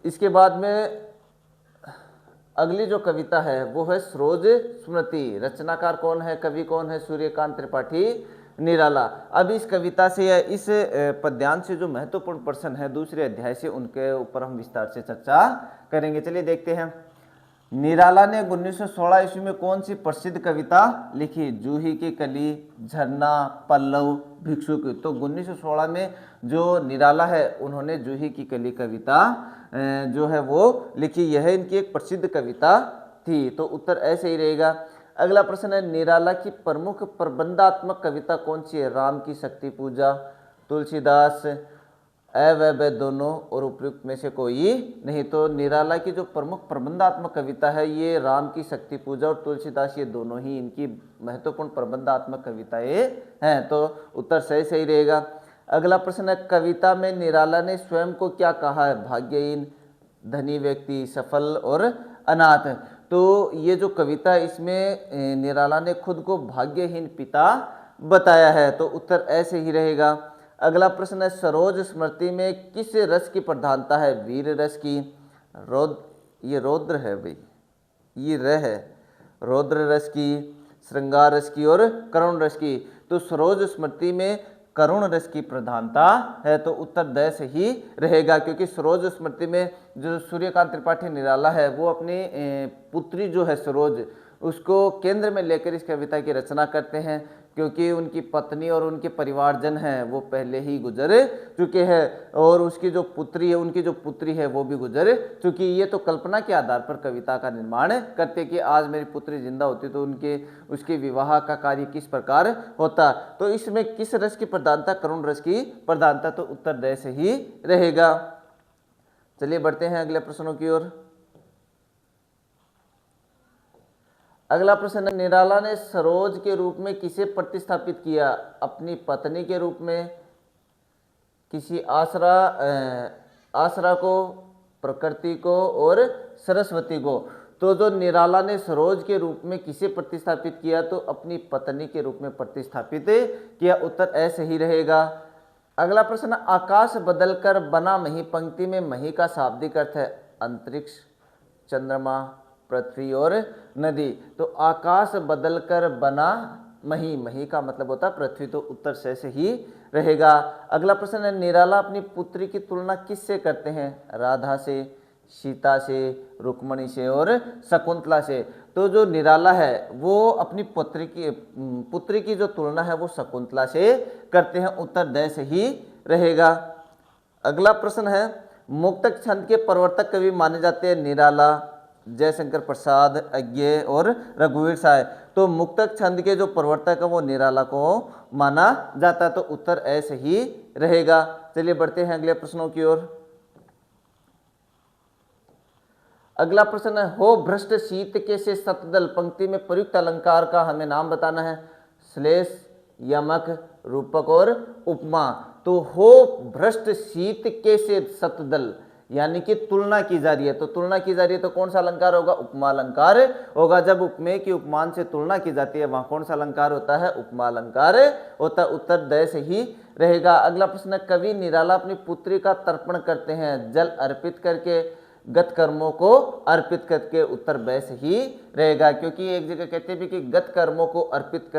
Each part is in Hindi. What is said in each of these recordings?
इसके बाद में अगली जो कविता है वो है सरोज स्मृति। रचनाकार कौन है, कवि कौन है? सूर्यकांत त्रिपाठी निराला। अब इस कविता से या इस पद्यांश से जो महत्वपूर्ण प्रश्न है दूसरे अध्याय से, उनके ऊपर हम विस्तार से चर्चा करेंगे। चलिए देखते हैं। निराला ने 1916 ईस्वी में कौन सी प्रसिद्ध कविता लिखी? जूही की कली, झरना, पल्लव, भिक्षुक। तो 1916 में जो निराला है उन्होंने जूही की कली कविता जो है वो लिखी। यह इनकी एक प्रसिद्ध कविता थी। तो उत्तर ऐसे ही रहेगा। अगला प्रश्न है, निराला की प्रमुख प्रबंधात्मक कविता कौन सी है? राम की शक्ति पूजा, तुलसीदास, व दोनों और उपयुक्त में से कोई नहीं। तो निराला की जो प्रमुख प्रबंधात्मक कविता है ये राम की शक्ति पूजा और तुलसीदास, ये दोनों ही इनकी महत्वपूर्ण प्रबंधात्मक कविताएं हैं। तो उत्तर सही सही रहेगा। अगला प्रश्न है, कविता में निराला ने स्वयं को क्या कहा है? भाग्यहीन, धनी व्यक्ति, सफल और अनाथ। तो ये जो कविता है इसमें निराला ने खुद को भाग्यहीन पिता बताया है। तो उत्तर ऐसे ही रहेगा। अगला प्रश्न है, सरोज स्मृति में किस रस की प्रधानता है? वीर रस की, ये रौद्र है भाई, ये र है, रौद्र रस की, श्रृंगार रस की और करुण रस की। तो सरोज स्मृति में करुण रस की प्रधानता है। तो उत्तर द से ही रहेगा, क्योंकि सरोज स्मृति में जो सूर्यकांत त्रिपाठी निराला है वो अपनी पुत्री जो है सरोज, उसको केंद्र में लेकर इस कविता की रचना करते हैं, क्योंकि उनकी पत्नी और उनके परिवारजन हैं वो पहले ही गुजर चुके हैं और उसकी जो पुत्री है, उनकी जो पुत्री है वो भी गुजर चुकी। ये तो कल्पना के आधार पर कविता का निर्माण करते कि आज मेरी पुत्री जिंदा होती तो उसके विवाह का कार्य किस प्रकार होता। तो इसमें किस रस की प्रधानता? करुण रस की प्रधानता। तो उत्तर द से ही रहेगा। चलिए बढ़ते हैं अगले प्रश्नों की ओर। अगला प्रश्न है, निराला ने सरोज के रूप में किसे प्रतिस्थापित किया? अपनी पत्नी के रूप में, किसी आसरा को, प्रकृति को और सरस्वती को। तो जो निराला ने सरोज के रूप में किसे प्रतिस्थापित किया? तो अपनी पत्नी के रूप में प्रतिस्थापित किया। उत्तर ऐसे ही रहेगा। अगला प्रश्न, आकाश बदलकर बना मही। पंक्ति में मही का शाब्दिक अर्थ है अंतरिक्ष, चंद्रमा, पृथ्वी और नदी। तो आकाश बदलकर बना मही, मही का मतलब होता है पृथ्वी। तो उत्तर से ही रहेगा। अगला प्रश्न है, निराला अपनी पुत्री की तुलना किससे करते हैं? राधा से, सीता से, रुक्मणी से और शकुंतला से। तो जो निराला है वो अपनी पुत्री की जो तुलना है वो शकुंतला से करते हैं। उत्तर द से ही रहेगा। अगला प्रश्न है, मुक्तक छंद के प्रवर्तक कवि माने जाते हैं निराला, जयशंकर प्रसाद, अज्ञे और रघुवीर साय। तो मुक्तक छंद के जो प्रवर्तक है वो निराला को माना जाता है। तो उत्तर ऐसे ही रहेगा। चलिए बढ़ते हैं अगले प्रश्नों की ओर। अगला प्रश्न है, हो भ्रष्ट शीत के से सतदल। पंक्ति में प्रयुक्त अलंकार का हमें नाम बताना है। श्लेष, यमक, रूपक और उपमा। तो हो भ्रष्ट शीत के से सतदल यानी कि तुलना की जा रही है। तो तुलना की जा रही है तो कौन सा अलंकार होगा? उपमा अलंकार होगा। जब उपमेय की उपमान से तुलना की जाती है वहां कौन सा अलंकार होता है? उपमा अलंकार होता है। उत्तर द से ही रहेगा। अगला प्रश्न, कवि निराला अपनी पुत्री का तर्पण करते हैं जल अर्पित करके, गत कर्मों को अर्पित करके। उत्तर ब से ही रहेगा, क्योंकि एक जगह कहते भी कि गत कर्मों को अर्पित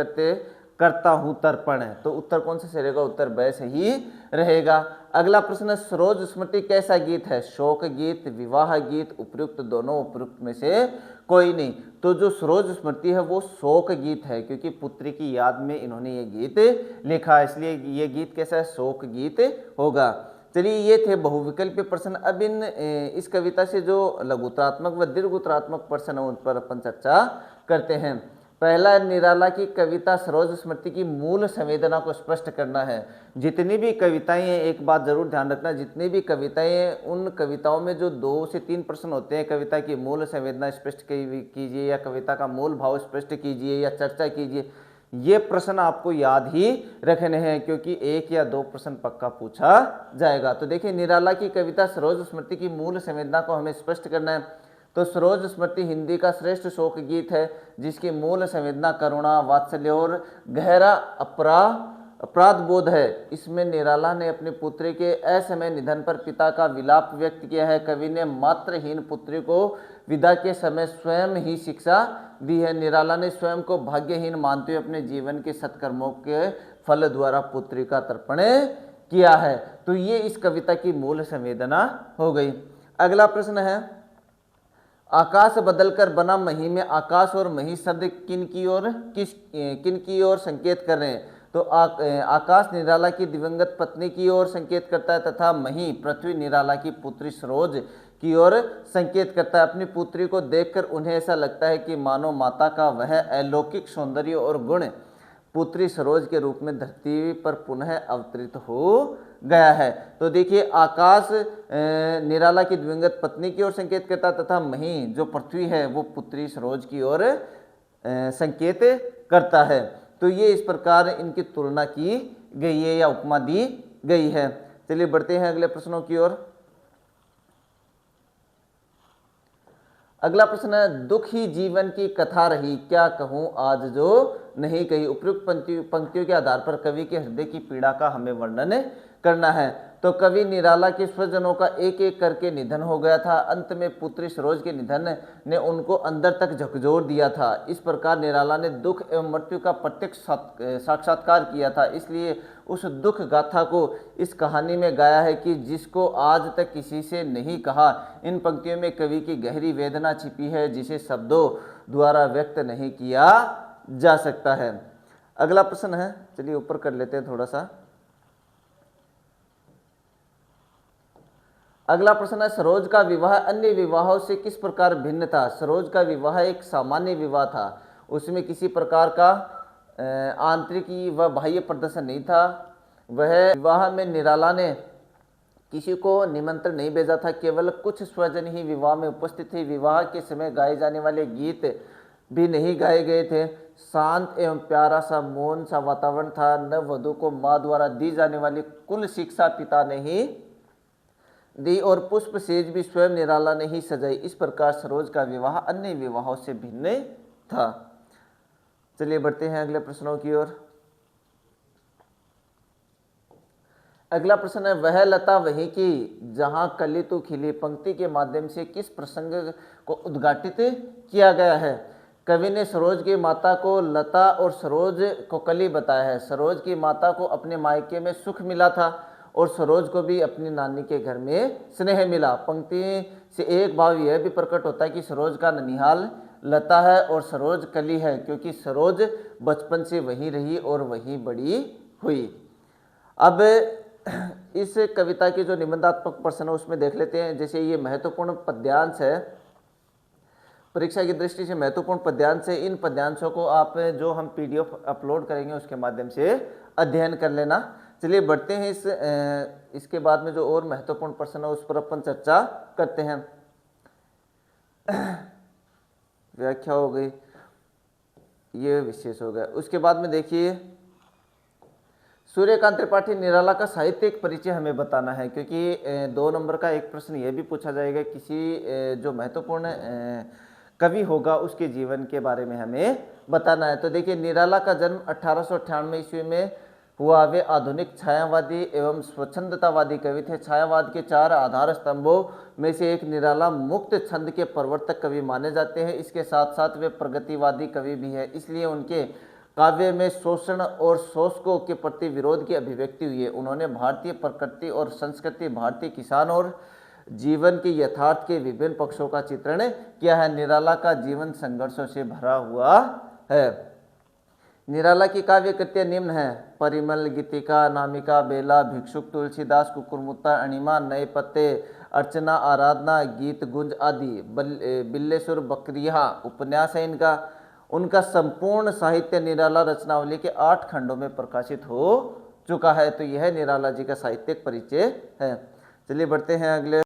करता हूं तर्पण है। तो उत्तर कौन सा रहेगा? उत्तर ब से ही रहेगा। अगला प्रश्न, सरोज स्मृति कैसा गीत है? शोक गीत, विवाह गीत, उपयुक्त दोनों, उपयुक्त में से कोई नहीं। तो जो सरोज स्मृति है वो शोक गीत है, क्योंकि पुत्री की याद में इन्होंने ये गीत लिखा, इसलिए ये गीत कैसा है? शोक गीत होगा। चलिए ये थे बहुविकल्पीय प्रश्न। अब इस कविता से जो लघुत्रात्मक व दीर्घोत्तरात्मक प्रश्न है उन पर अपन चर्चा करते हैं। पहला, निराला की कविता सरोज स्मृति की मूल संवेदना को स्पष्ट करना है। जितनी भी कविताएं हैं, एक बात जरूर ध्यान रखना, जितनी भी कविताएं हैं उन कविताओं में जो 2 से 3 प्रश्न होते हैं, कविता की मूल संवेदना स्पष्ट कीजिए या कविता का मूल भाव स्पष्ट कीजिए या चर्चा कीजिए, ये प्रश्न आपको याद ही रखने हैं, क्योंकि 1 या 2 प्रश्न पक्का पूछा जाएगा। तो देखिए, निराला की कविता सरोज स्मृति की मूल संवेदना को हमें स्पष्ट करना है। तो सरोज स्मृति हिंदी का श्रेष्ठ शोक गीत है, जिसकी मूल संवेदना करुणा, वात्सल्य और गहरा अपराध बोध है। इसमें निराला ने अपनी पुत्री के असमय निधन पर पिता का विलाप व्यक्त किया है। कवि ने मात्रहीन पुत्री को विदा के समय स्वयं ही शिक्षा दी है। निराला ने स्वयं को भाग्यहीन मानते हुए अपने जीवन के सत्कर्मों के फल द्वारा पुत्री का तर्पण किया है। तो ये इस कविता की मूल संवेदना हो गई। अगला प्रश्न है, आकाश बदलकर बना मही में आकाश और मही शब्द किन की ओर संकेत कर रहे हैं? तो आकाश निराला की दिवंगत पत्नी की ओर संकेत करता है तथा मही पृथ्वी निराला की पुत्री सरोज की ओर संकेत करता है। अपनी पुत्री को देखकर उन्हें ऐसा लगता है कि मानो माता का वह अलौकिक सौंदर्य और गुण पुत्री सरोज के रूप में धरती पर पुनः अवतरित हो गया है। तो देखिए, आकाश निराला की दिवंगत पत्नी की ओर संकेत करता तथा मही जो पृथ्वी है वो पुत्री सरोज की ओर संकेत करता है। तो ये इस प्रकार इनकी तुलना की गई है या उपमा दी गई है। चलिए बढ़ते हैं अगले प्रश्नों की ओर। अगला प्रश्न है, दुख ही जीवन की कथा रही, क्या कहूं आज जो नहीं कही। उपयुक्त पंक्तियों के आधार पर कवि के हृदय की पीड़ा का हमें वर्णन करना है। तो कवि निराला के स्वजनों का एक एक करके निधन हो गया था। अंत में पुत्री सरोज के निधन ने उनको अंदर तक झकझोर दिया था। इस प्रकार निराला ने दुख एवं मृत्यु का प्रत्यक्ष साक्षात्कार किया था। इसलिए उस दुख गाथा को इस कहानी में गाया है कि जिसको आज तक किसी से नहीं कहा। इन पंक्तियों में कवि की गहरी वेदना छिपी है जिसे शब्दों द्वारा व्यक्त नहीं किया जा सकता है। अगला प्रश्न है, चलिए ऊपर कर लेते हैं थोड़ा सा। अगला प्रश्न है, सरोज का विवाह अन्य विवाहों से किस प्रकार भिन्न था। सरोज का विवाह एक सामान्य विवाह था, उसमें किसी प्रकार का आंतरिक व बाह्य प्रदर्शन नहीं था। वह विवाह में निराला ने किसी को निमंत्रण नहीं भेजा था, केवल कुछ स्वजन ही विवाह में उपस्थित थे। विवाह के समय गाए जाने वाले गीत भी नहीं गाए गए थे। शांत एवं प्यारा सा मौन सा वातावरण था। नववधू को माँ द्वारा दी जाने वाली कुल शिक्षा पिता ने ही दी और पुष्प सेज भी स्वयं निराला ने ही सजाई। इस प्रकार सरोज का विवाह अन्य विवाहों से भिन्न था। चलिए बढ़ते हैं अगले प्रश्नों की ओर। अगला प्रश्न है, वह लता वही की जहां कली तो खिली, पंक्ति के माध्यम से किस प्रसंग को उद्घाटित किया गया है। कवि ने सरोज की माता को लता और सरोज को कली बताया है। सरोज की माता को अपने मायके में सुख मिला था और सरोज को भी अपनी नानी के घर में स्नेह मिला। पंक्ति से एक भाव यह भी प्रकट होता है कि सरोज का ननिहाल लता है और सरोज कली है, क्योंकि सरोज बचपन से वहीं रही और वहीं बड़ी हुई। अब इस कविता के जो निबंधात्मक प्रश्न है उसमें देख लेते हैं। जैसे ये महत्वपूर्ण पद्यांश है, परीक्षा की दृष्टि से महत्वपूर्ण पद्यांश है। इन पद्यांशों को आप जो हम PDF अपलोड करेंगे उसके माध्यम से अध्ययन कर लेना। चलिए बढ़ते हैं इसके बाद में जो और महत्वपूर्ण प्रश्न है उस पर अपन चर्चा करते हैं। व्याख्या हो गई, ये विशेष हो गया। उसके बाद में देखिए, सूर्यकांत त्रिपाठी निराला का साहित्यिक परिचय हमें बताना है, क्योंकि 2 नंबर का एक प्रश्न यह भी पूछा जाएगा, किसी जो महत्वपूर्ण कवि होगा उसके जीवन के बारे में हमें बताना है। तो देखिए, निराला का जन्म 1898 ईस्वी में हुआ। वे आधुनिक छायावादी एवं स्वच्छंदतावादी कवि थे। छायावाद के 4 आधार स्तंभों में से एक निराला मुक्त छंद के प्रवर्तक कवि माने जाते हैं। इसके साथ साथ वे प्रगतिवादी कवि भी हैं, इसलिए उनके काव्य में शोषण और शोषकों के प्रति विरोध की अभिव्यक्ति हुई है। उन्होंने भारतीय प्रकृति और संस्कृति, भारतीय किसान और जीवन के यथार्थ के विभिन्न पक्षों का चित्रण किया है। निराला का जीवन संघर्षों से भरा हुआ है। निराला की काव्य कृतियाँ निम्न हैं: परिमल, गीतिका, नामिका, बेला, भिक्षुक, तुलसीदास, कुकुरमुत्ता, अणिमा, नए पत्ते, अर्चना, आराधना, गीत गुंज आदि, बिल्लेसुर, बकरिया उपन्यास है इनका। उनका संपूर्ण साहित्य निराला रचनावली के 8 खंडों में प्रकाशित हो चुका है। तो यह निराला जी का साहित्यिक परिचय है। चलिए बढ़ते हैं अगले